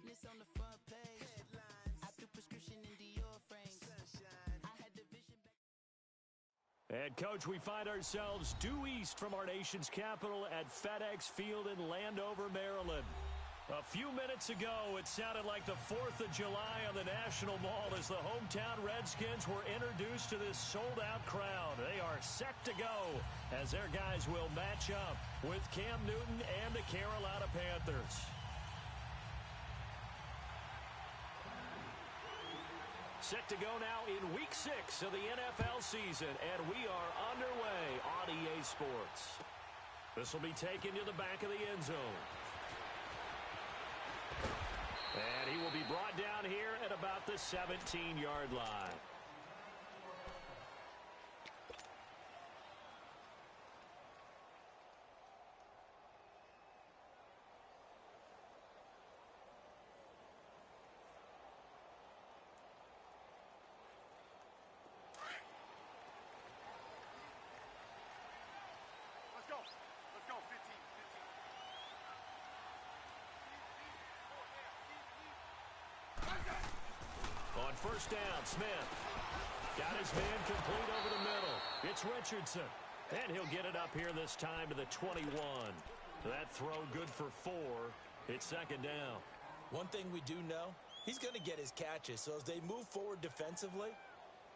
Business on the front page. Headlines. I threw prescription in Dior frames. Sunshine. I had the vision back. And, Coach, we find ourselves due east from our nation's capital at FedEx Field in Landover, Maryland. A few minutes ago, it sounded like the 4th of July on the National Mall as the hometown Redskins were introduced to this sold-out crowd. They are set to go as their guys will match up with Cam Newton and the Carolina Panthers. Set to go now in Week 6 of the NFL season, and we are underway on EA Sports. This will be taken to the back of the end zone. And he will be brought down here at about the 17-yard line. Let's go, 15. On first down, Smith got his man complete over the middle. It's Richardson, and he'll get it up here this time to the 21. That throw good for 4. It's second down. One thing we do know, he's going to get his catches. So as they move forward defensively,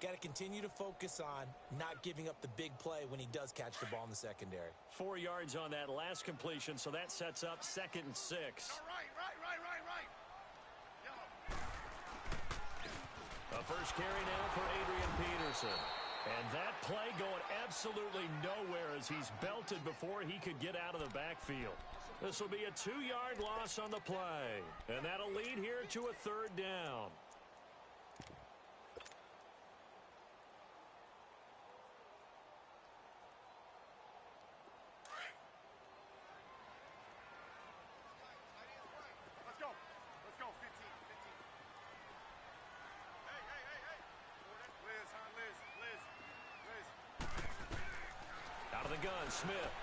got to continue to focus on not giving up the big play when he does catch the ball in the secondary. 4 yards on that last completion, so that sets up 2nd and 6. Right. A first carry now for Adrian Peterson. And that play going absolutely nowhere as he's belted before he could get out of the backfield. This will be a 2-yard loss on the play. And that'll lead here to a 3rd down. Let's go, 15. Liz. Out of the gun, Smith.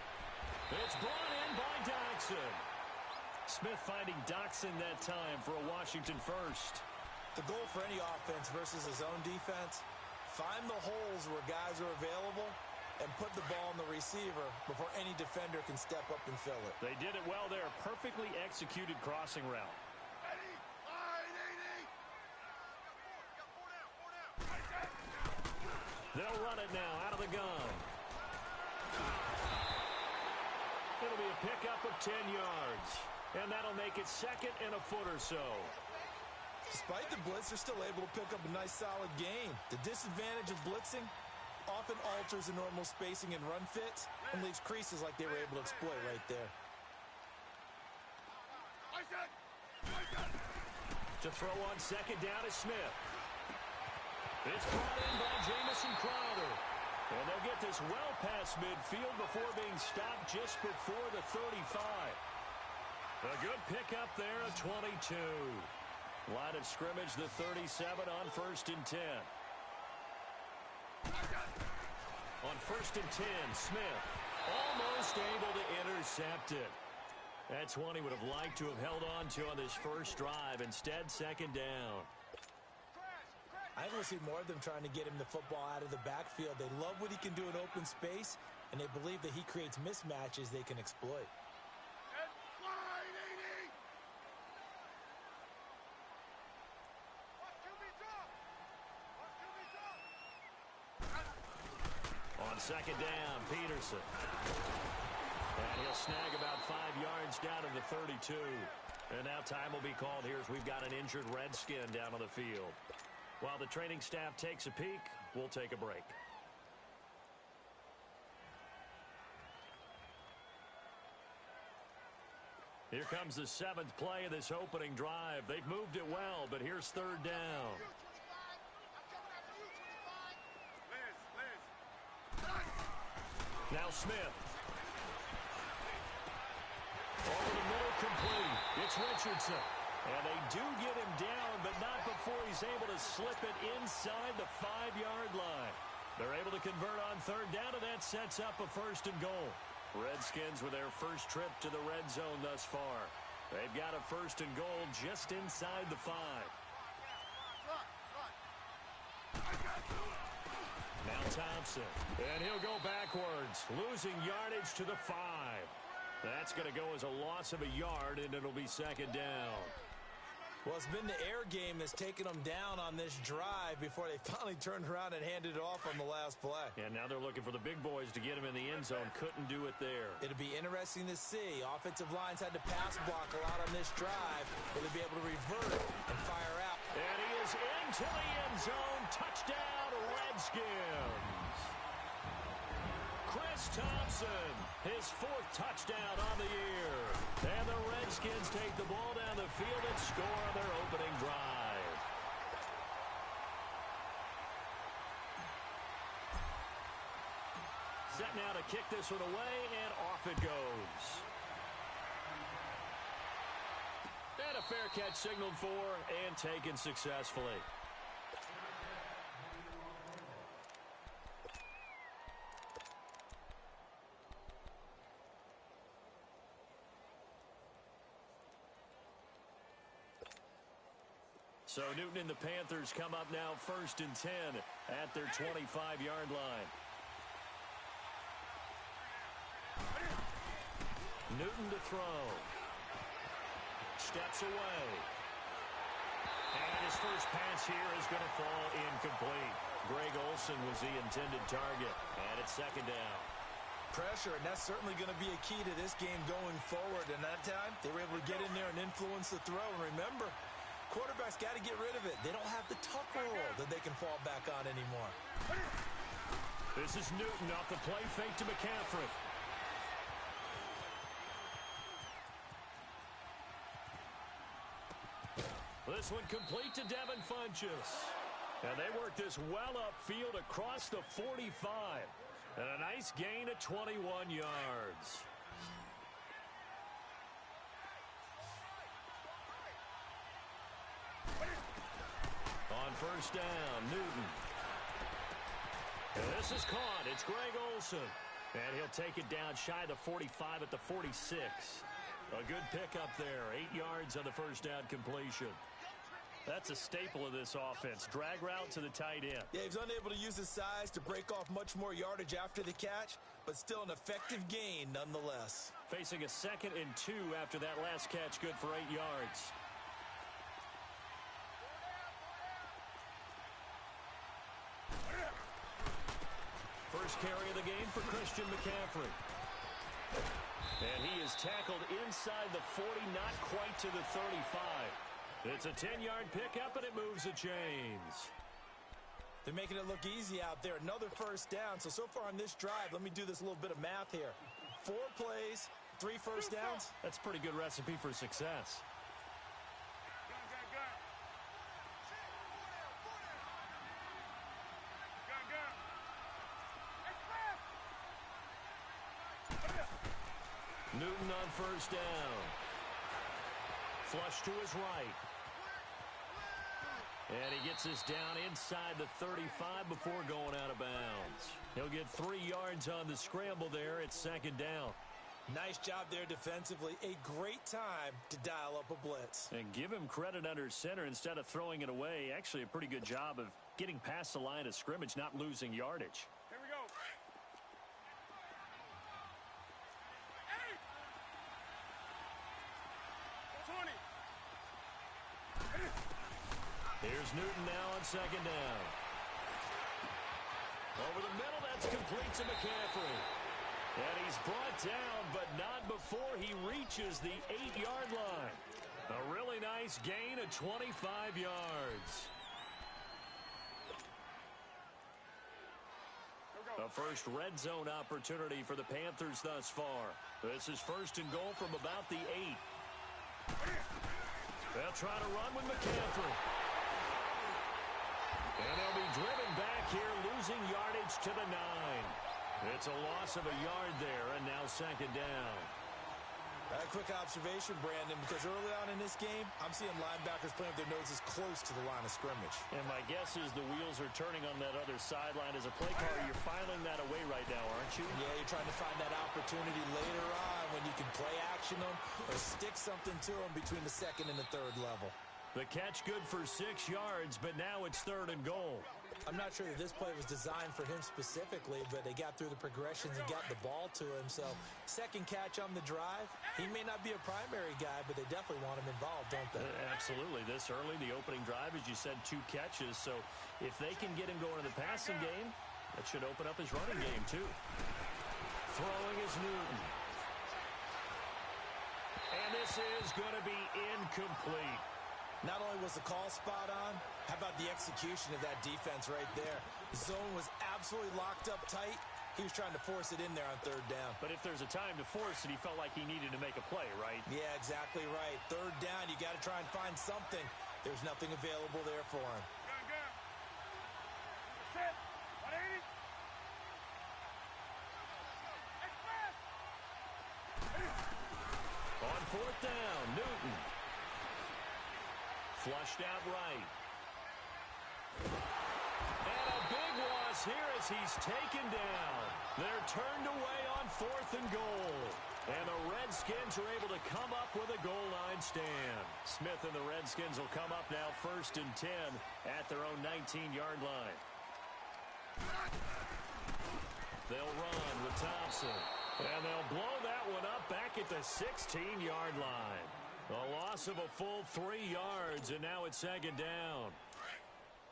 It's brought in by Doxson. Smith finding Doxson that time for a Washington first. The goal for any offense versus his own defense, find the holes where guys are available and put the ball on the receiver before any defender can step up and fill it. They did it well there. Perfectly executed crossing route. They'll run it now out of the gun. It'll be a pickup of 10 yards. And that'll make it 2nd and a foot or so. Despite the blitz, they're still able to pick up a nice solid gain. The disadvantage of blitzing often alters the normal spacing and run fits and leaves creases like they were able to exploit right there. To throw on 2nd down is Smith. It's brought in by Jamison Crowder. And they'll get this well past midfield before being stopped just before the 35. A good pickup there at 22. Line of scrimmage, the 37 on 1st and 10. On 1st and 10, Smith almost able to intercept it. That's one he would have liked to have held on to on this first drive. Instead, 2nd down. I want to see more of them trying to get him the football out of the backfield. They love what he can do in open space, and they believe that he creates mismatches they can exploit. On 2nd down, Peterson. And he'll snag about 5 yards down to the 32. And now time will be called here as we've got an injured Redskin down on the field. While the training staff takes a peek, we'll take a break. Here comes the 7th play of this opening drive. They've moved it well, but here's 3rd down. Now Smith. Over the middle, complete. It's Richardson. And they do get him down, but not before he's able to slip it inside the 5-yard line. They're able to convert on 3rd down, and that sets up a 1st and goal. Redskins with their first trip to the red zone thus far. They've got a first and goal just inside the 5. Now Thompson, and he'll go backwards, losing yardage to the 5. That's going to go as a loss of a yard, and it'll be second down. Well, it's been the air game that's taken them down on this drive before they finally turned around and handed it off on the last play. And now they're looking for the big boys to get him in the end zone. Couldn't do it there. It'll be interesting to see. Offensive lines had to pass block a lot on this drive. Will they be able to revert and fire out? And he is into the end zone. Touchdown, Redskins. Chris Thompson, his 4th touchdown on the year. And the Redskins take the ball down the field and score on their opening drive. Set now to kick this one away, and off it goes. And a fair catch signaled for and taken successfully. So Newton and the Panthers come up now 1st and 10 at their 25-yard line. Newton to throw. Steps away. And his first pass here is going to fall incomplete. Greg Olsen was the intended target. And it's second down. Pressure, and that's certainly going to be a key to this game going forward. And that time, they were able to get in there and influence the throw. And remember, quarterbacks got to get rid of it. They don't have the tuck roll that they can fall back on anymore. This is Newton off the play fake to McCaffrey. This one complete to Devin Funchess. And they work this well upfield across the 45. And a nice gain of 21 yards. On first down, Newton. And this is caught. It's Greg Olsen. And he'll take it down shy of the 45 at the 46. A good pickup there. 8 yards on the first down completion. That's a staple of this offense. Drag route to the tight end. Yeah, he's unable to use his size to break off much more yardage after the catch, but still an effective gain nonetheless. Facing a 2nd and 2 after that last catch, good for 8 yards. First carry of the game for Christian McCaffrey. And he is tackled inside the 40, not quite to the 35. It's a 10-yard pickup, and it moves the chains. They're making it look easy out there. Another first down. So far on this drive, let me do this little bit of math here. 4 plays, 3 first downs. That's a pretty good recipe for success. Newton on first down. Flush to his right. And he gets this down inside the 35 before going out of bounds. He'll get 3 yards on the scramble there. It's second down. Nice job there defensively. A great time to dial up a blitz. And give him credit under center instead of throwing it away. Actually a pretty good job of getting past the line of scrimmage, not losing yardage. Here we go. Hey! 20. Here's Newton now on second down. Over the middle, that's complete to McCaffrey. And he's brought down, but not before he reaches the 8-yard line. A really nice gain of 25 yards. A first red zone opportunity for the Panthers thus far. This is first and goal from about the 8. They'll try to run with McCaffrey. And they'll be driven back here, losing yardage to the 9. It's a loss of a yard there, and now second down. A quick observation, Brandon, because early on in this game, I'm seeing linebackers playing with their noses close to the line of scrimmage. And my guess is the wheels are turning on that other sideline. As a play caller, you're filing that away right now, aren't you? Yeah, you're trying to find that opportunity later on when you can play action them or stick something to them between the second and the third level. The catch good for 6 yards, but now it's 3rd and goal. I'm not sure that this play was designed for him specifically, but they got through the progressions and got the ball to him. So, second catch on the drive. He may not be a primary guy, but they definitely want him involved, don't they? Absolutely. This early, the opening drive, as you said, 2 catches. So, if they can get him going in the passing game, that should open up his running game, too. Throwing is Newton. And this is going to be incomplete. Not only was the call spot on, how about the execution of that defense right there? The zone was absolutely locked up tight. He was trying to force it in there on 3rd down. But if there's a time to force it, he felt like he needed to make a play, right? Yeah, exactly right. 3rd down, you got to try and find something. There's nothing available there for him. Set. 180. On 4th down, Newton. Flushed out right. And a big loss here as he's taken down. They're turned away on 4th and goal. And the Redskins are able to come up with a goal line stand. Smith and the Redskins will come up now 1st and 10 at their own 19-yard line. They'll run with Thompson. And they'll blow that one up back at the 16-yard line. A loss of a full 3 yards, and now it's 2nd down.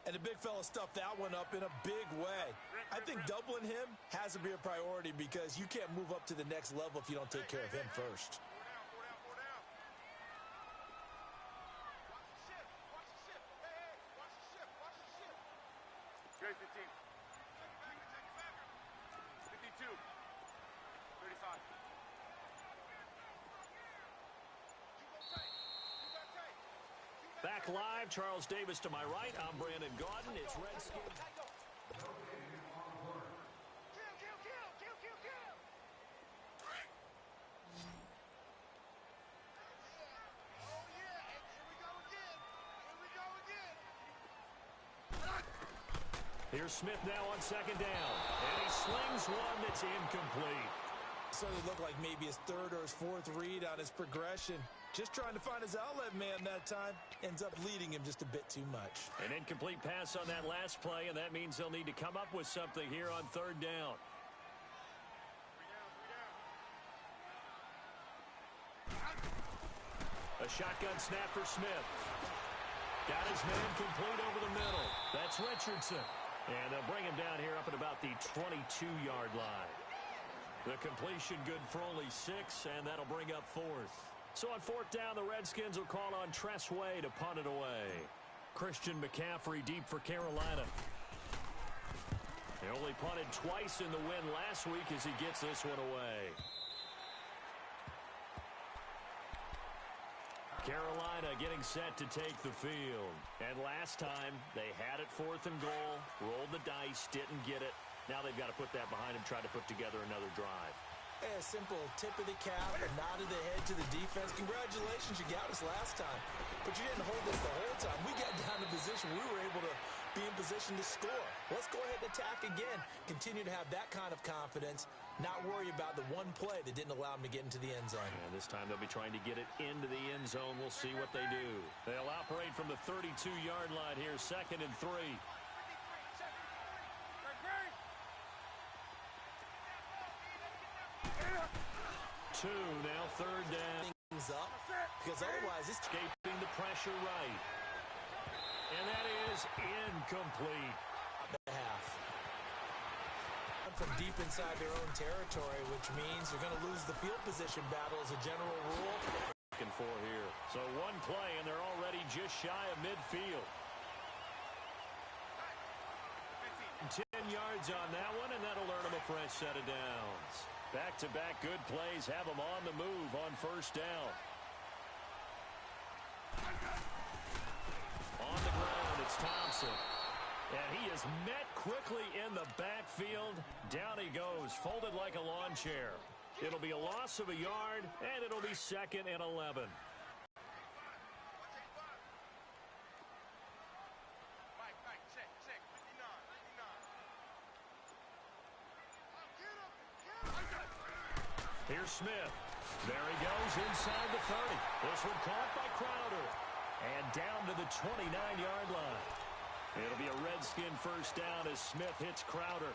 And the big fella stuffed that one up in a big way. I think doubling him has to be a priority because you can't move up to the next level if you don't take care of him first. Great 15. 52. 35. Back live, Charles Davis to my right. I'm Brandon Gaudin. It's Redskins. Here's Smith now on 2nd down. And he slings one that's incomplete. So it looked like maybe his 3rd or his 4th read on his progression. Just trying to find his outlet man that time. Ends up leading him just a bit too much. An incomplete pass on that last play, and that means they'll need to come up with something here on 3rd down. A shotgun snap for Smith. Got his man complete over the middle. That's Richardson. And they'll bring him down here up at about the 22-yard line. The completion good for only 6, and that'll bring up 4th. So on 4th down, the Redskins will call on Tress Way to punt it away. Christian McCaffrey deep for Carolina. He only punted twice in the win last week as he gets this one away. Carolina getting set to take the field. And last time, they had it 4th and goal, rolled the dice, didn't get it. Now they've got to put that behind them, try to put together another drive. A simple tip of the cap, a nod of the head to the defense. Congratulations, you got us last time. But you didn't hold us the whole time. We got down to position. We were able to be in position to score. Let's go ahead and attack again. Continue to have that kind of confidence. Not worry about the one play that didn't allow them to get into the end zone. And this time they'll be trying to get it into the end zone. We'll see what they do. They'll operate from the 32-yard line here, 2nd and 3. 2 now, 3rd down. Things up, because otherwise it's Escaping the pressure right. And that is incomplete. the half. From deep inside their own territory, which means they're going to lose the field position battle as a general rule. Looking for here. So one play, and they're already just shy of midfield. 10 yards on that one, and that'll earn them a fresh set of downs. Back-to-back good plays have them on the move on 1st down. On the ground, it's Thompson. And he is met quickly in the backfield. Down he goes, folded like a lawn chair. It'll be a loss of a yard, and it'll be 2nd and 11. Here's Smith. There he goes inside the 30. This one caught by Crowder. And down to the 29-yard line. It'll be a Redskin first down as Smith hits Crowder.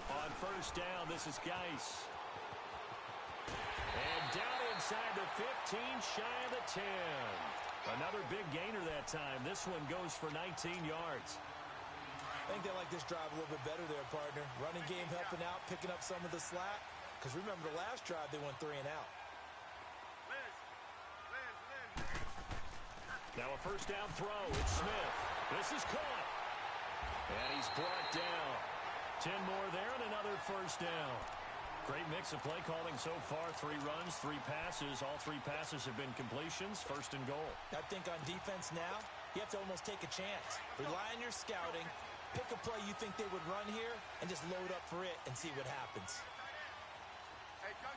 On first down, this is Geis. And down inside the 15, shy of the 10. Another big gainer that time. This one goes for 19 yards. I think they like this drive a little bit better there, partner. Running game helping out, picking up some of the slack. Because remember, the last drive, they went 3 and out. Now a first down throw. It's Smith. This is caught. And he's brought down. 10 more there and another first down. Great mix of play calling so far. 3 runs, 3 passes. All 3 passes have been completions. 1st and goal. I think on defense now, you have to almost take a chance. Rely on your scouting. Pick a play you think they would run here and just load up for it and see what happens. Hey, gun.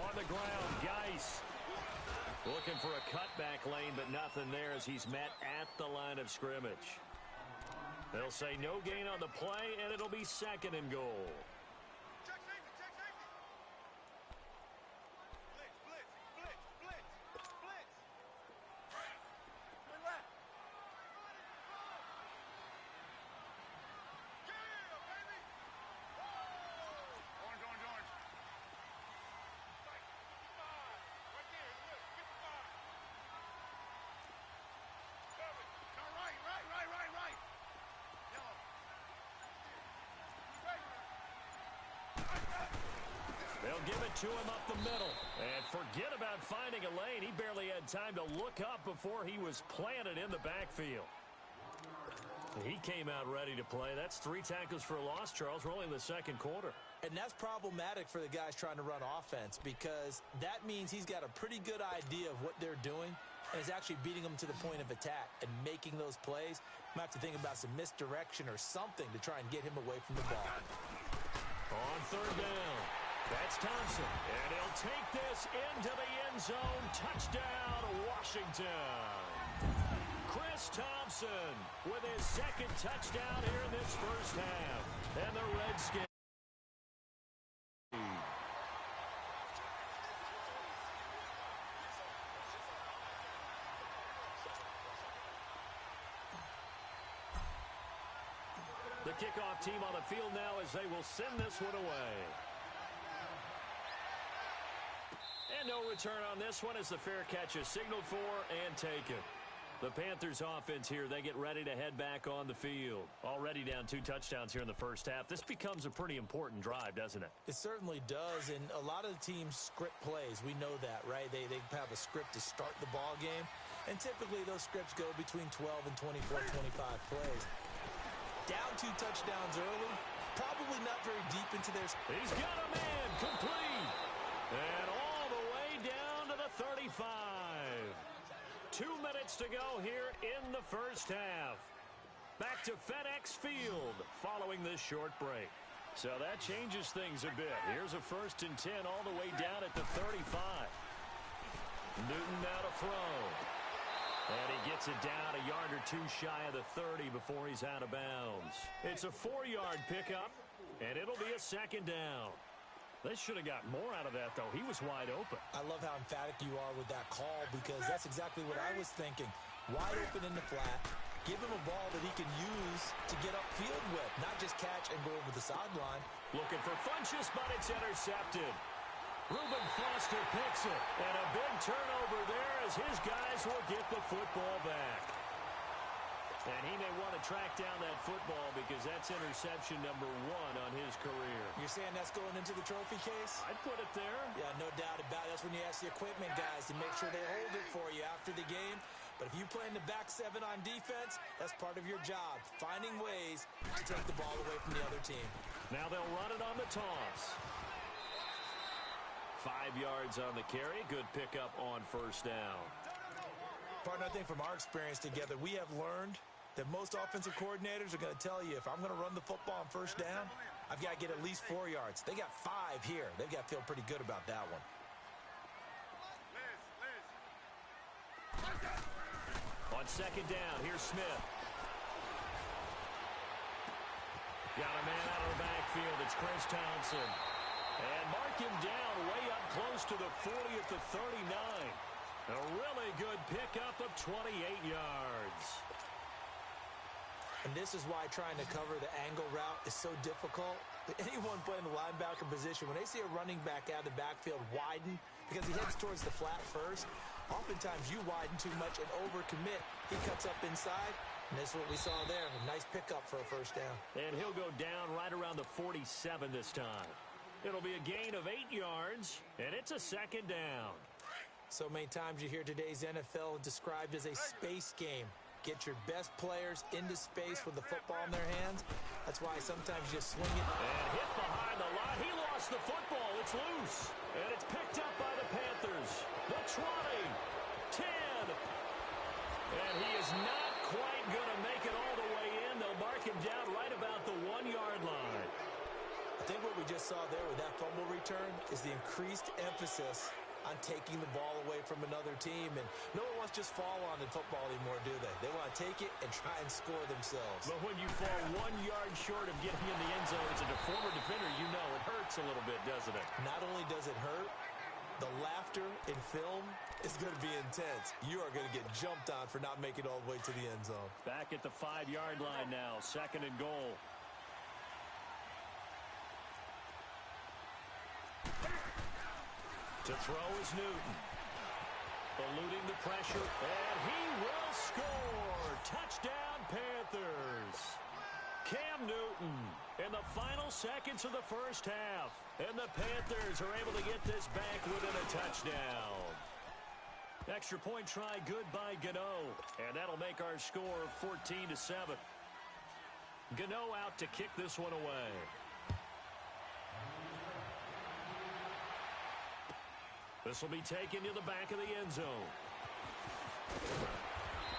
On the ground, Geis. Looking for a cutback lane, but nothing there as he's met at the line of scrimmage. They'll say no gain on the play, and it'll be 2nd and goal. Check safety. Blitz. Left. Yeah, baby. Orange. Right there, look, 55. Perfect. No, right. They'll give it to him up the middle. And forget about finding a lane. He barely had time to look up before he was planted in the backfield. He came out ready to play. That's 3 tackles for a loss, Charles. We're only in the 2nd quarter. And that's problematic for the guys trying to run offense because that means he's got a pretty good idea of what they're doing and is actually beating them to the point of attack and making those plays. Might have to think about some misdirection or something to try and get him away from the ball. On 3rd down, that's Thompson. And he'll take this into the end zone. Touchdown, Washington. Chris Thompson with his 2nd touchdown here in this first half. And the Redskins. The kickoff team on the field now as they will send this one away. And no return on this one as the fair catch is signaled for and taken. The Panthers offense here, they get ready to head back on the field. Already down 2 touchdowns here in the first half. This becomes a pretty important drive, doesn't it? It certainly does, and a lot of the teams script plays. We know that, right? They have a script to start the ball game, and typically those scripts go between 12 and 24, 25 plays. Down 2 touchdowns early, probably not very deep into their... He's got a man, complete, and all the way down to the 35. 2 minutes to go here in the first half. Back to FedEx Field following this short break. So that changes things a bit. Here's a 1st and 10 all the way down at the 35. Newton now to throw. And he gets it down a yard or 2 shy of the 30 before he's out of bounds. It's a 4-yard pickup, and it'll be a 2nd down. They should have got more out of that, though. He was wide open. I love how emphatic you are with that call because that's exactly what I was thinking. Wide open in the flat. Give him a ball that he can use to get upfield with, not just catch and go over the sideline. Looking for Funchess, but it's intercepted. Reuben Foster picks it, and a big turnover there as his guys will get the football back. And he may want to track down that football because that's interception number 1 on his career. You're saying that's going into the trophy case? I'd put it there. Yeah, no doubt about it. That's when you ask the equipment guys to make sure they hold it for you after the game. But if you play in the back seven on defense, that's part of your job, finding ways to take the ball away from the other team. Now they'll run it on the toss. 5 yards on the carry. Good pickup on first down. Partner, I think from our experience together, we have learned that most offensive coordinators are going to tell you, if I'm going to run the football on first down, I've got to get at least 4 yards. They got 5 here. They've got to feel pretty good about that one. On second down, here's Smith. Got a man out of the backfield. It's Chris Townsend. And mark him down way up close to the 40 at the 39. A really good pickup of 28 yards. And this is why trying to cover the angle route is so difficult. Anyone playing the linebacker position, when they see a running back out of the backfield widen because he heads towards the flat first, oftentimes you widen too much and overcommit. He cuts up inside, and that's what we saw there. A nice pickup for a first down. And he'll go down right around the 47 this time. It'll be a gain of 8 yards, and it's a second down. So many times you hear today's NFL described as a space game. Get your best players into space with the football in their hands. That's why sometimes you just swing it. And hit behind the line. He lost the football. It's loose. And it's picked up by the Panthers. The 20, 10. And he is not quite going to make it all the way in. They'll mark him down right about the 1 yard line. I think what we just saw there with that fumble return is the increased emphasis on taking the ball away from another team. And no one wants to just fall on in football anymore, do they? They want to take it and try and score themselves. But when you fall 1 yard short of getting in the end zone as a former defender, you know it hurts a little bit, doesn't it? Not only does it hurt, the laughter in film is going to be intense. You are going to get jumped on for not making it all the way to the end zone. Back at the 5 yard line now, second and goal. To throw is Newton. Eluding the pressure, and he will score. Touchdown, Panthers. Cam Newton in the final seconds of the first half. And the Panthers are able to get this back within a touchdown. Extra point try good by Gano. And that'll make our score 14-7. Gano out to kick this one away. This will be taken to the back of the end zone.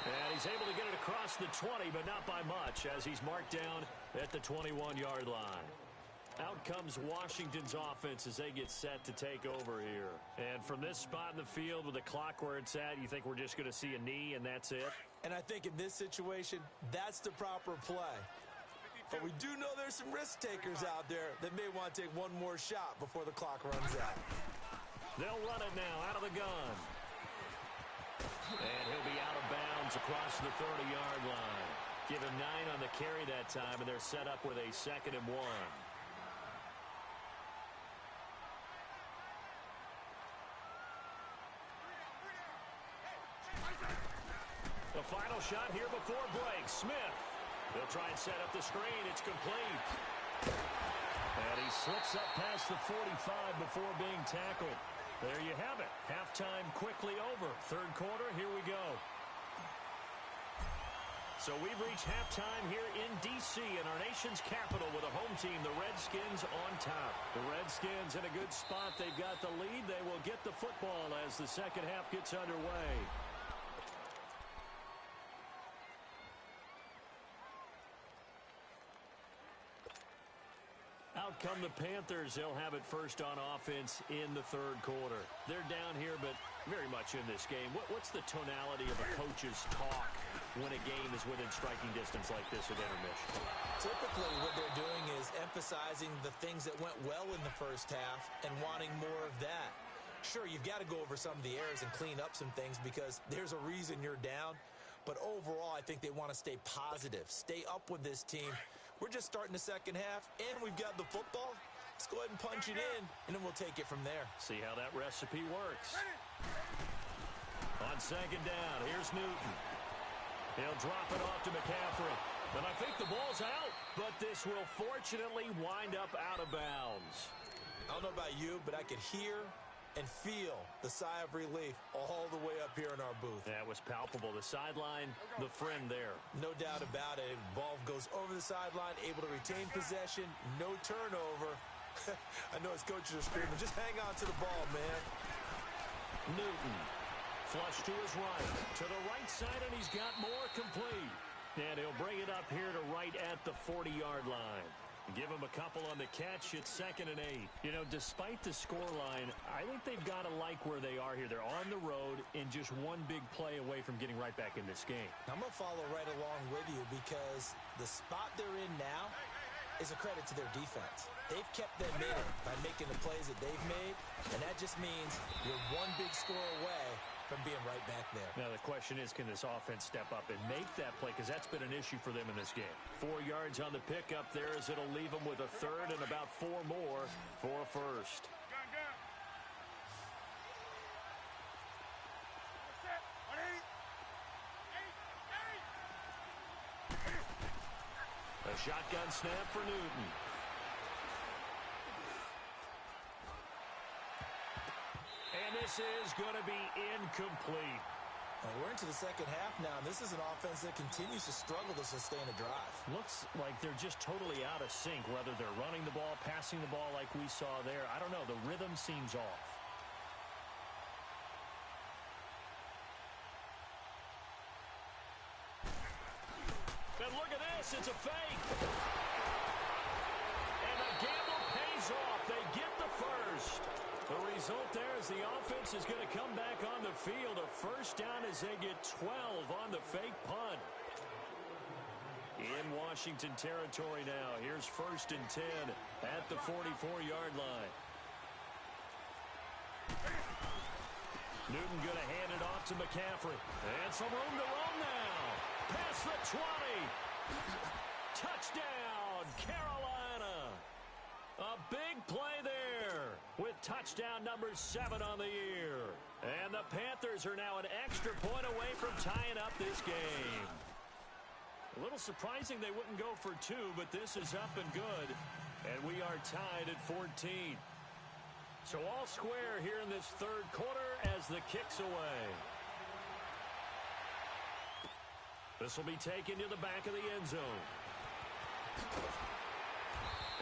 And he's able to get it across the 20, but not by much, as he's marked down at the 21-yard line. Out comes Washington's offense as they get set to take over here. And from this spot in the field with the clock where it's at, you think we're just going to see a knee and that's it? And I think in this situation, that's the proper play. But we do know there's some risk takers out there that may want to take one more shot before the clock runs out. They'll run it now out of the gun. And he'll be out of bounds across the 30-yard line. Give him 9 on the carry that time, and they're set up with a 2nd and 1. The final shot here before break. Smith. They'll try and set up the screen. It's complete. And he slips up past the 45 before being tackled. There you have it. Halftime quickly over. Third quarter, here we go. So we've reached halftime here in D.C. in our nation's capital with a home team, the Redskins, on top. The Redskins in a good spot. They've got the lead. They will get the football as the second half gets underway. Out come the Panthers. They'll have it first on offense in the third quarter. They're down here, but very much in this game. What's the tonality of a coach's talk when a game is within striking distance like this at intermission? Typically, what they're doing is emphasizing the things that went well in the first half and wanting more of that. Sure, you've got to go over some of the errors and clean up some things because there's a reason you're down. But overall, I think they want to stay positive, stay up with this team. We're just starting the second half, and we've got the football. Let's go ahead and punch it in, and then we'll take it from there. See how that recipe works. On second down, here's Newton. He'll drop it off to McCaffrey. And I think the ball's out, but this will fortunately wind up out of bounds. I don't know about you, but I could hear and feel the sigh of relief all the way up here in our booth. That was palpable. The sideline, the friend there. No doubt about it. Ball goes over the sideline, able to retain possession, no turnover. I know his coaches are screaming, just hang on to the ball, man. Newton, flush to his right, to the right side, and he's got more complete. And he'll bring it up here to right at the 40-yard line. Give him a couple on the catch. It's 2nd and 8. You know, despite the scoreline, I think they've got to like where they are here. They're on the road and just one big play away from getting right back in this game. I'm going to follow right along with you because the spot they're in now is a credit to their defense. They've kept them in it by making the plays that they've made, and that just means you're one big score away from being right back there. Now, the question is, can this offense step up and make that play? Because that's been an issue for them in this game. 4 yards on the pickup there as it'll leave them with a third and about 4 more for a first. Gun, gun. Set. 1 8. 8. A shotgun snap for Newton. And this is going to be incomplete. We're into the second half now, and this is an offense that continues to struggle to sustain a drive. Looks like they're just totally out of sync, whether they're running the ball, passing the ball like we saw there. I don't know. The rhythm seems off. And look at this. It's a fake. And the gamble pays off. They get the first. The result there is the offense is going to come back on the field. A first down as they get 12 on the fake punt. In Washington territory now. Here's 1st and 10 at the 44-yard line. Newton going to hand it off to McCaffrey. And some room to run now. Past the 20. Touchdown, Carolina. A big play there with touchdown number 7 on the year. And the Panthers are now an extra point away from tying up this game. A little surprising they wouldn't go for 2, but this is up and good. And we are tied at 14. So all square here in this third quarter as the kick's away. This will be taken to the back of the end zone.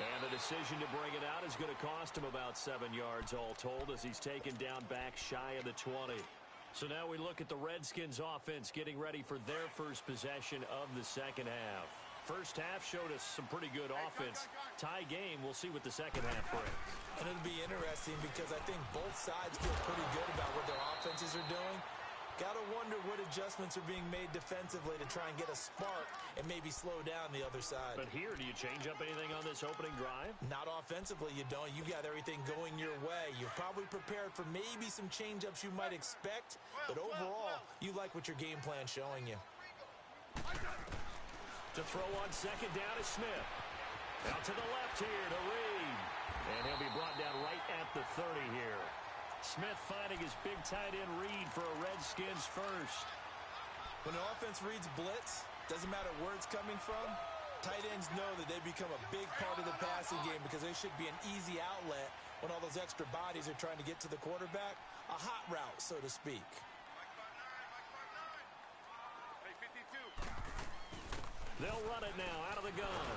And the decision to bring it out is going to cost him about 7 yards all told as he's taken down back shy of the 20. So now we look at the Redskins offense getting ready for their first possession of the second half. First half showed us some pretty good offense. Tie game, we'll see what the second half brings. And it'll be interesting because I think both sides feel pretty good about what their offenses are doing. Got to wonder what adjustments are being made defensively to try and get a spark and maybe slow down the other side. But here, do you change up anything on this opening drive? Not offensively, you don't. You got everything going your way. You've probably prepared for maybe some change-ups you might expect, but overall, you like what your game plan's showing you. To throw on second down is Smith. Out to the left here to Reed. And he'll be brought down right at the 30 here. Smith finding his big tight end Reed for a Redskins first. When the offense reads blitz, doesn't matter where it's coming from, tight ends know that they become a big part of the passing game because they should be an easy outlet when all those extra bodies are trying to get to the quarterback. A hot route, so to speak. Hey, 52. They'll run it now out of the gun.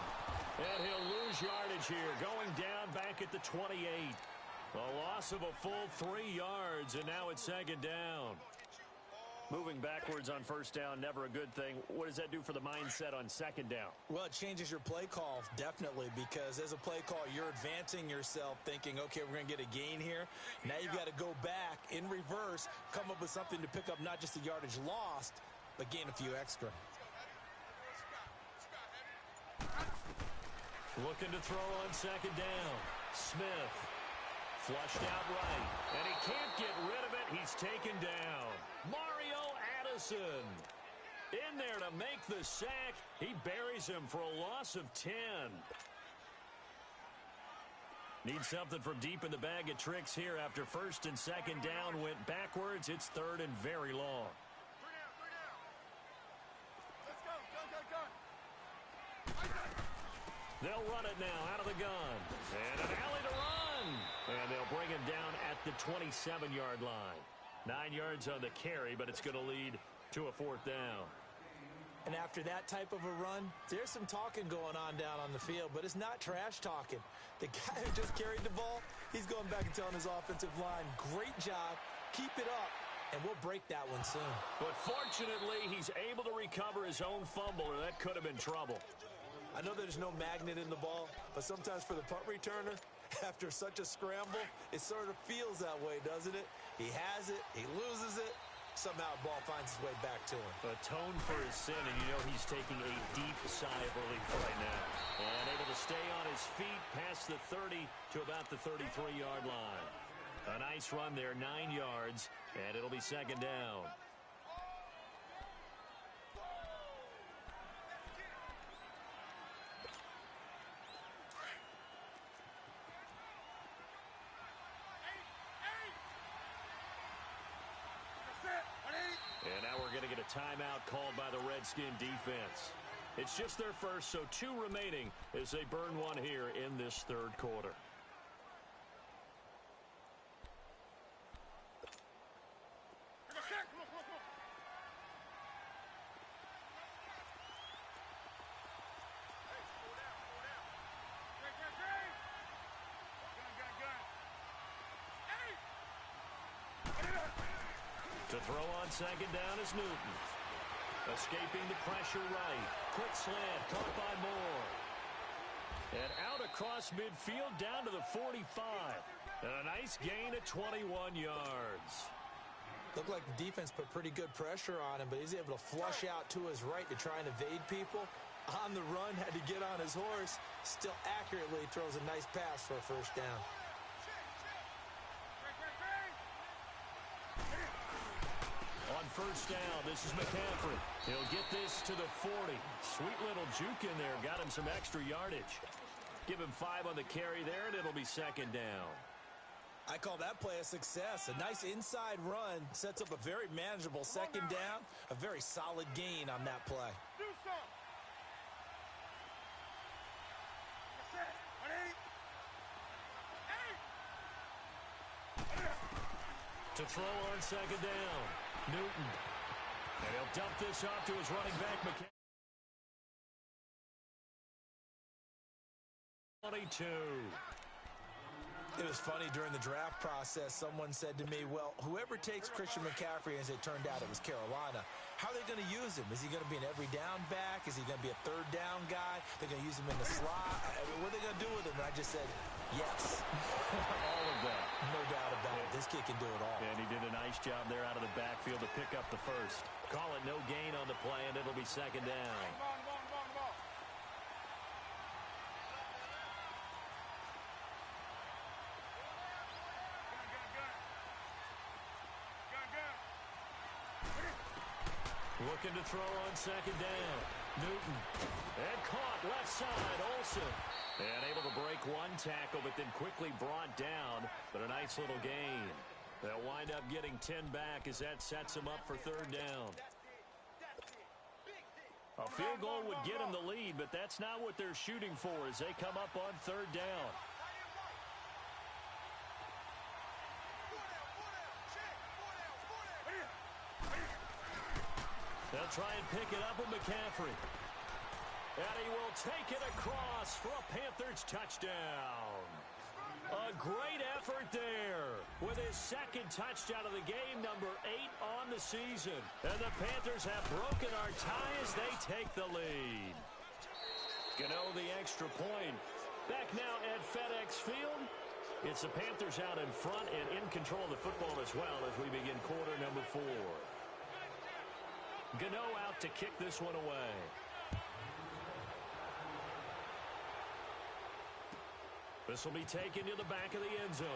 And he'll lose yardage here, going down back at the 28. A loss of a full 3 yards, and now it's second down. Moving backwards on first down, never a good thing. What does that do for the mindset on second down? Well, it changes your play call, definitely, because as a play call, you're advancing yourself thinking, okay, we're going to get a gain here. Now you've got to go back in reverse, come up with something to pick up not just the yardage lost, but gain a few extra. Looking to throw on second down. Smith. Flushed out right, and he can't get rid of it. He's taken down. Mario Addison in there to make the sack. He buries him for a loss of 10. Needs something from deep in the bag of tricks here after first and second down went backwards. It's third and very long. 3 down. Let's go. Go. They'll run it now out of the gun. And an alley to run. run. And they'll bring him down at the 27-yard line. 9 yards on the carry, but it's going to lead to a 4th down. And after that type of a run, there's some talking going on down on the field, but it's not trash talking. The guy who just carried the ball, he's going back and telling his offensive line, great job, keep it up, and we'll break that one soon. But fortunately, he's able to recover his own fumble, or that could have been trouble. I know there's no magnet in the ball, but sometimes for the punt returner, after such a scramble, it sort of feels that way, doesn't it? He has it, he loses it. Somehow the ball finds its way back to him. Atone for his sin, and you know he's taking a deep sigh of relief right now. And able to stay on his feet past the 30 to about the 33-yard line. A nice run there, 9 yards, and it'll be 2nd down. And now we're going to get a timeout called by the Redskin defense. It's just their first, so 2 remaining as they burn one here in this 3rd quarter. To throw on 2nd down is Newton. Escaping the pressure right. Quick slant, caught by Moore. And out across midfield down to the 45. And a nice gain of 21 yards. Looked like the defense put pretty good pressure on him, but he's able to flush out to his right to try and evade people. On the run, had to get on his horse. Still accurately throws a nice pass for a 1st down. On 1st down, this is McCaffrey. He'll get this to the 40. Sweet little juke in there. Got him some extra yardage. Give him 5 on the carry there, and it'll be 2nd down. I call that play a success. A nice inside run sets up a very manageable 2nd down. A very solid gain on that play. Do something. To throw on 2nd down, Newton. And he'll dump this off to his running back, McCaffrey. 22. It was funny during the draft process. Someone said to me, well, whoever takes Christian McCaffrey, as it turned out it was Carolina, how are they going to use him? Is he going to be an every down back? Is he going to be a 3rd down guy? They're going to use him in the slot? What are they going to do with him? And I just said, yes. All of that. No doubt about it. This kid can do it all. And he did a nice job there out of the backfield to pick up the 1st. Call it no gain on the play, and it'll be 2nd down. Looking to throw on 2nd down. Newton. And caught left side. Olsen. And able to break one tackle, but then quickly brought down. But a nice little gain. They'll wind up getting 10 back as that sets them up for 3rd down. A field goal would get them the lead, but that's not what they're shooting for as they come up on 3rd down. They'll try and pick it up with McCaffrey. And he will take it across for a Panthers touchdown. A great effort there with his 2nd touchdown of the game, number 8 on the season. And the Panthers have broken our tie as they take the lead. Gano the extra point. Back now at FedEx Field. It's the Panthers out in front and in control of the football as well as we begin quarter number 4. Gano out to kick this one away. This will be taken to the back of the end zone.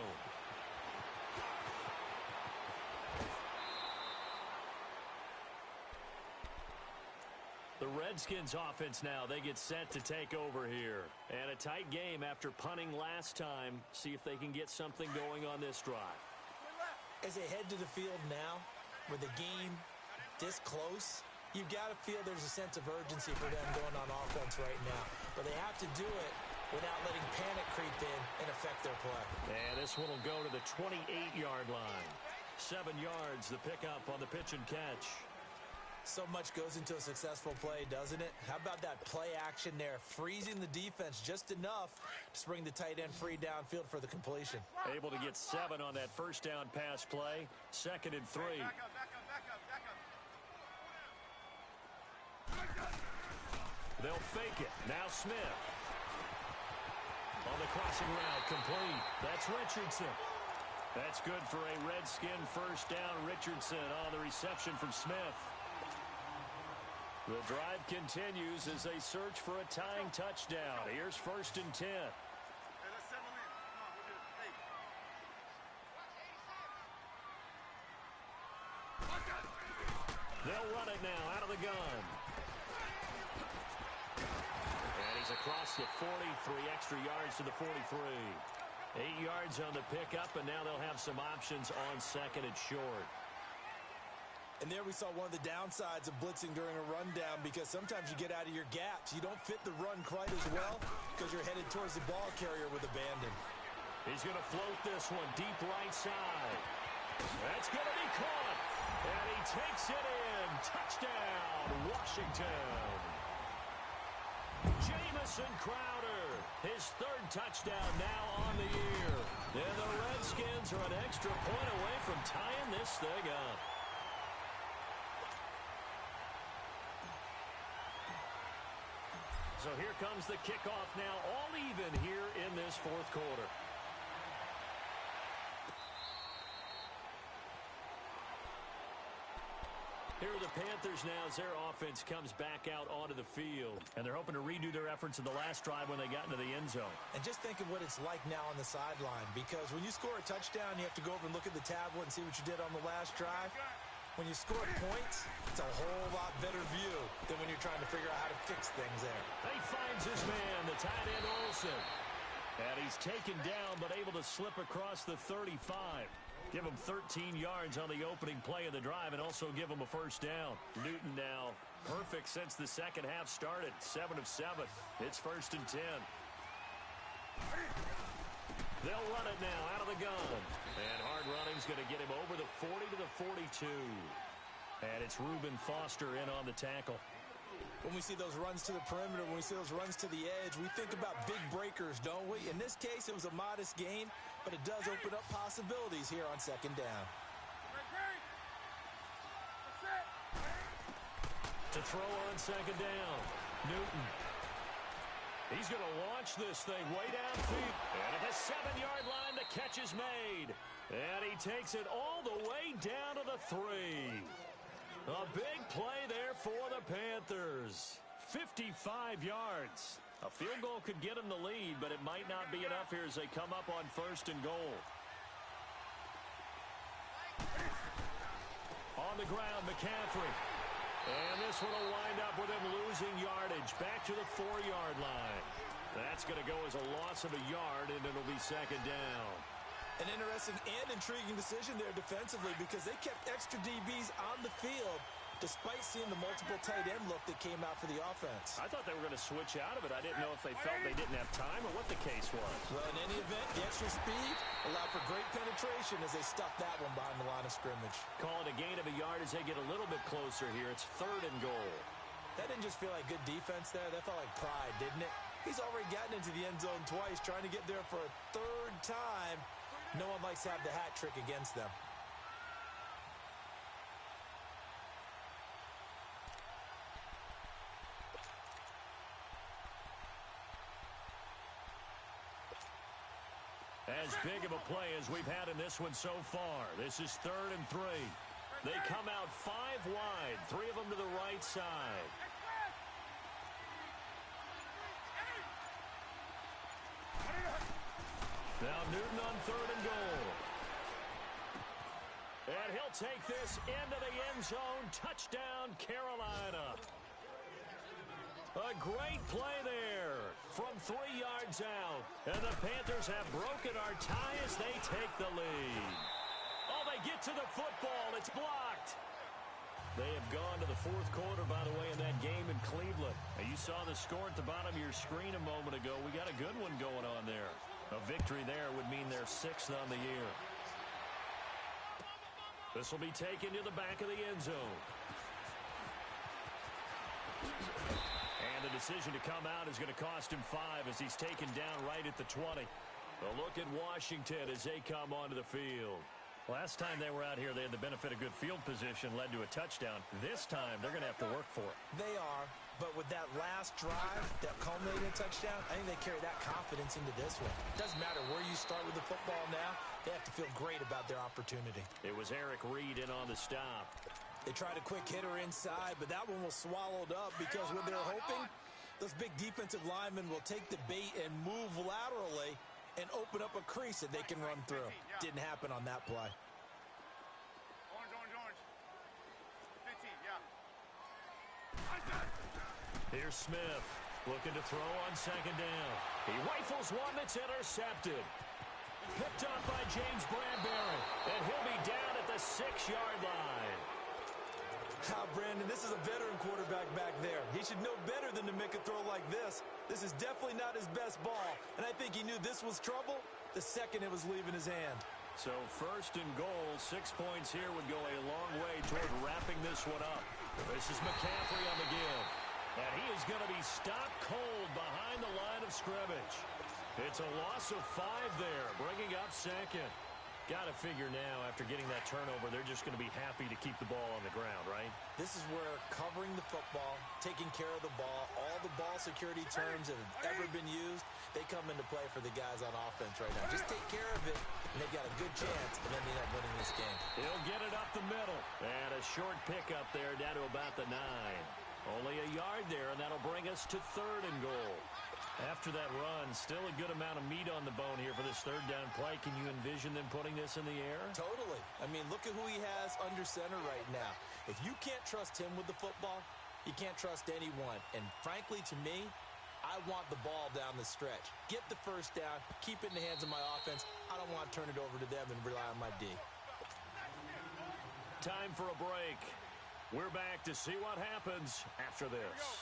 The Redskins offense now, they get set to take over here. And a tight game after punting last time. See if they can get something going on this drive. As they head to the field now, with the game this close, you've got to feel there's a sense of urgency for them going on offense right now. But they have to do it without letting panic creep in and affect their play. And this one will go to the 28-yard line. 7 yards, the pickup on the pitch and catch. So much goes into a successful play, doesn't it? How about that play action there, freezing the defense just enough to bring the tight end free downfield for the completion. Able to get 7 on that first down pass play. 2nd and 3. Back up, back up, back up, back up. They'll fake it. Now Smith. On the crossing route, complete. That's Richardson. That's good for a Redskin first down. Richardson on the reception from Smith. The drive continues as they search for a tying touchdown. Here's 1st and 10. Hey, let's settle in. Come on, we'll do it. Hey. They'll run it now out of the gun. And he's across the 40, 3 extra yards to the 43. 8 yards on the pickup, and now they'll have some options on 2nd and short. And there we saw one of the downsides of blitzing during a rundown, because sometimes you get out of your gaps. You don't fit the run quite as well because you're headed towards the ball carrier with abandon. He's going to float this one deep right side. That's going to be caught. And he takes it in. Touchdown, Washington. Jamison Crowder, his 3rd touchdown now on the year. And the Redskins are an extra point away from tying this thing up. So here comes the kickoff now, all even here in this 4th quarter. Here are the Panthers now as their offense comes back out onto the field. And they're hoping to redo their efforts in the last drive when they got into the end zone. And just think of what it's like now on the sideline, because when you score a touchdown, you have to go over and look at the tablet and see what you did on the last drive. When you score points, it's a whole lot better view than when you're trying to figure out how to fix things there. He finds his man, the tight end Olsen. And he's taken down but able to slip across the 35. Give him 13 yards on the opening play of the drive and also give him a first down. Newton now perfect since the second half started. 7 of 7. It's 1st and 10. They'll run it now out of the gun. And hard running's going to get him over the 40 to the 42. And it's Reuben Foster in on the tackle. When we see those runs to the perimeter, when we see those runs to the edge, we think about big breakers, don't we? In this case, it was a modest gain, but it does open up possibilities here on 2nd down. To throw on 2nd down, Newton. He's going to launch this thing way downfield. And at the 7-yard line, the catch is made. And he takes it all the way down to the 3. A big play there for the Panthers. 55 yards. A field goal could get him the lead, but it might not be enough here as they come up on 1st and goal. On the ground, McCaffrey. And this one will wind up with him losing yardage back to the 4-yard line. That's going to go as a loss of a yard, and it'll be 2nd down. An interesting and intriguing decision there defensively, because they kept extra DBs on the field despite seeing the multiple tight end look that came out for the offense. I thought they were going to switch out of it. I didn't know if they felt they didn't have time or what the case was. Well, in any event, the extra speed allowed for great penetration as they stuffed that one behind the line of scrimmage. Calling a gain of a yard as they get a little bit closer here. It's 3rd and goal. That didn't just feel like good defense there. That felt like pride, didn't it? He's already gotten into the end zone twice, trying to get there for a 3rd time. No one likes to have the hat trick against them. As big of a play as we've had in this one so far. This is 3rd and 3. They come out 5 wide, 3 of them to the right side. Now Newton on 3rd and goal. And he'll take this into the end zone. Touchdown, Carolina. A great play there from 3 yards out. And the Panthers have broken our tie as they take the lead. Oh, they get to the football. It's blocked. They have gone to the fourth quarter, by the way, in that game in Cleveland. And you saw the score at the bottom of your screen a moment ago. We got a good one going on there. A victory there would mean they're 6th on the year. This will be taken to the back of the end zone. And the decision to come out is going to cost him 5 as he's taken down right at the 20. A look at Washington as they come onto the field. Last time they were out here, they had the benefit of good field position, led to a touchdown. This time, they're going to have to work for it. They are, but with that last drive that culminated in a touchdown, I think they carry that confidence into this one. Doesn't matter where you start with the football now, they have to feel great about their opportunity. It was Eric Reed in on the stop. They tried a quick hitter inside, but that one was swallowed up because when they're hoping, those big defensive linemen will take the bait and move laterally and open up a crease that they can run through. Didn't happen on that play. Orange. 15, yeah. Here's Smith looking to throw on second down. He rifles one that's intercepted. Picked up by James Bradbury, and he'll be down at the 6-yard line. Brandon, this is a veteran quarterback back there. He should know better than to make a throw like this. This is definitely not his best ball, and I think he knew this was trouble the second it was leaving his hand. So 1st and goal, 6 points here would go a long way toward wrapping this one up. This is McCaffrey on the give, and he is going to be stopped cold behind the line of scrimmage. It's a loss of 5 there, bringing up 2nd. Got to figure now, after getting that turnover, they're just going to be happy to keep the ball on the ground, right? This is where covering the football, taking care of the ball, all the ball security terms that have ever been used, they come into play for the guys on offense right now. Just take care of it, and they've got a good chance of ending up winning this game. He'll get it up the middle. And a short pickup there down to about the 9. Only a yard there, and that'll bring us to 3rd and goal. After that run, still a good amount of meat on the bone here for this 3rd down play. Can you envision them putting this in the air? Totally. I mean, look at who he has under center right now. If you can't trust him with the football, you can't trust anyone. And frankly, to me, I want the ball down the stretch. Get the 1st down, keep it in the hands of my offense. I don't want to turn it over to them and rely on my D. Time for a break. We're back to see what happens after this.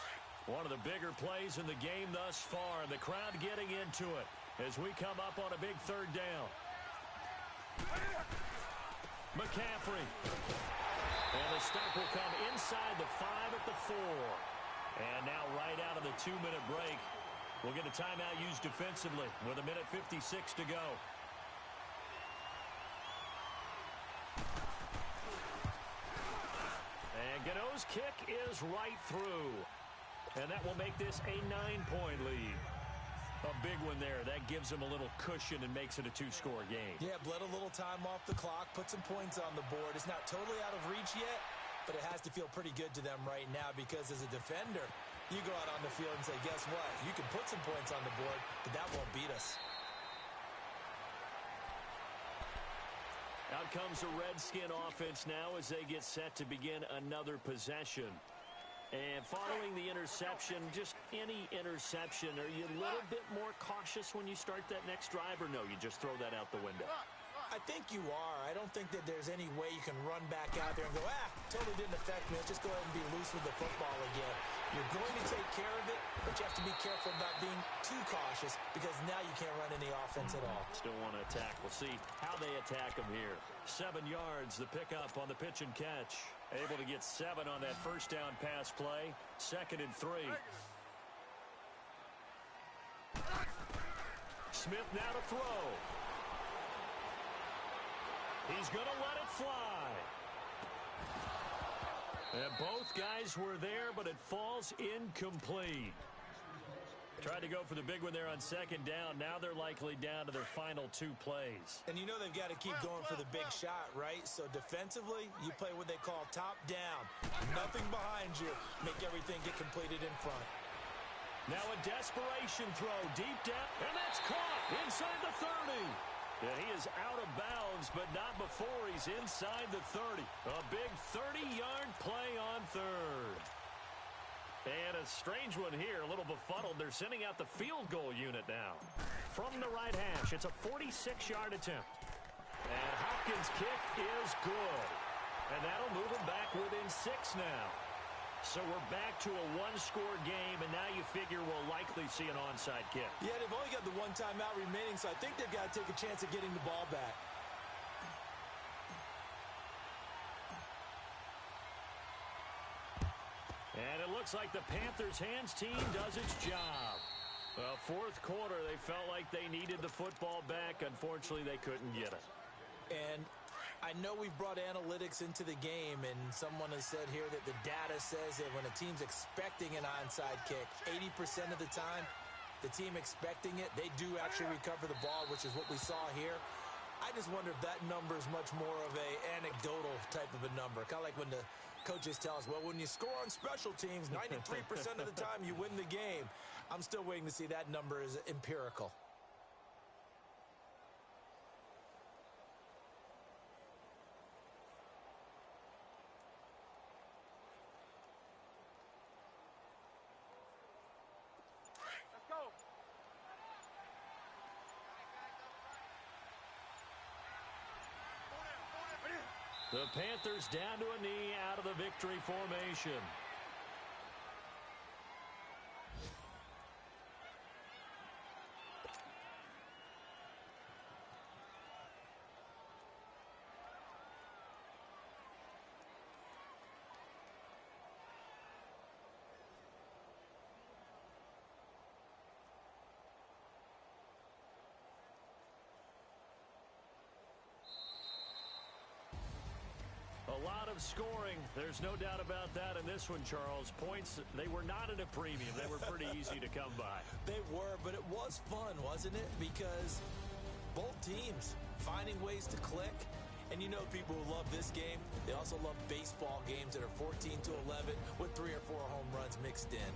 One of the bigger plays in the game thus far, and the crowd getting into it as we come up on a big 3rd down. McCaffrey. And the stop will come inside the 5 at the 4. And now right out of the 2-minute break, we'll get a timeout used defensively with 1:56 to go. And Gano's kick is right through. And that will make this a 9-point lead. A big one there. That gives them a little cushion and makes it a 2-score game. Yeah, bled a little time off the clock, put some points on the board. It's not totally out of reach yet, but it has to feel pretty good to them right now because as a defender, you go out on the field and say, guess what? You can put some points on the board, but that won't beat us. Out comes the Redskin offense now as they get set to begin another possession. And following the interception, just any interception, are you a little bit more cautious when you start that next drive, or no, you just throw that out the window? I think you are. I don't think that there's any way you can run back out there and go, totally didn't affect me. Let's just go ahead and be loose with the football again. You're going to take care of it, but you have to be careful about being too cautious because now you can't run any offense at all. Still want to attack. We'll see how they attack them here. 7 yards, the pickup on the pitch and catch. Able to get 7 on that 1st down pass play. 2nd and 3. Smith now to throw. He's going to let it fly. And both guys were there, but it falls incomplete. Tried to go for the big one there on 2nd down. Now they're likely down to their final 2 plays. And you know they've got to keep going for the big shot, right? So defensively, you play what they call top down. Nothing behind you. Make everything get completed in front. Now a desperation throw deep down, and that's caught inside the 30. And he is out of bounds, but not before he's inside the 30. A big 30-yard play on 3rd. And a strange one here, a little befuddled. They're sending out the field goal unit now. From the right hash, it's a 46-yard attempt. And Hopkins' kick is good. And that'll move them back within 6 now. So we're back to a one-score game, and now you figure we'll likely see an onside kick. Yeah, they've only got the one timeout remaining, so I think they've got to take a chance at getting the ball back. And it looks like the Panthers' hands team does its job. Well, fourth quarter, they felt like they needed the football back. Unfortunately, they couldn't get it. And I know we've brought analytics into the game, and someone has said here that the data says that when a team's expecting an onside kick, 80% of the time, the team expecting it, they do actually recover the ball, which is what we saw here. I just wonder if that number is much more of a anecdotal type of a number. Kind of like when the coaches tell us, well, when you score on special teams, 93% of the time you win the game. I'm still waiting to see that number is empirical. Let's go. The Panthers down to a knee out of the victory formation. A lot of scoring. There's no doubt about that in this one, Charles. Points, they were not at a premium. They were pretty easy to come by. They were, but it was fun, wasn't it? Because both teams finding ways to click. And you know people who love this game, they also love baseball games that are 14-11 with 3 or 4 home runs mixed in.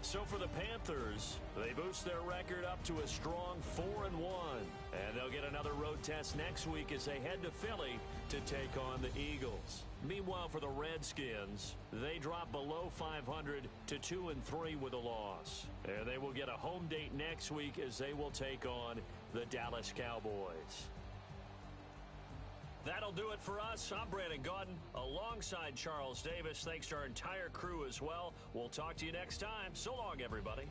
So for the Panthers, they boost their record up to a strong 4-1. And they'll get another road test next week as they head to Philly to take on the Eagles. Meanwhile, for the Redskins, they drop below 500 to 2-3 with a loss. And they will get a home date next week as they will take on the Dallas Cowboys. That'll do it for us. I'm Brandon Gaudin alongside Charles Davis. Thanks to our entire crew as well. We'll talk to you next time. So long, everybody.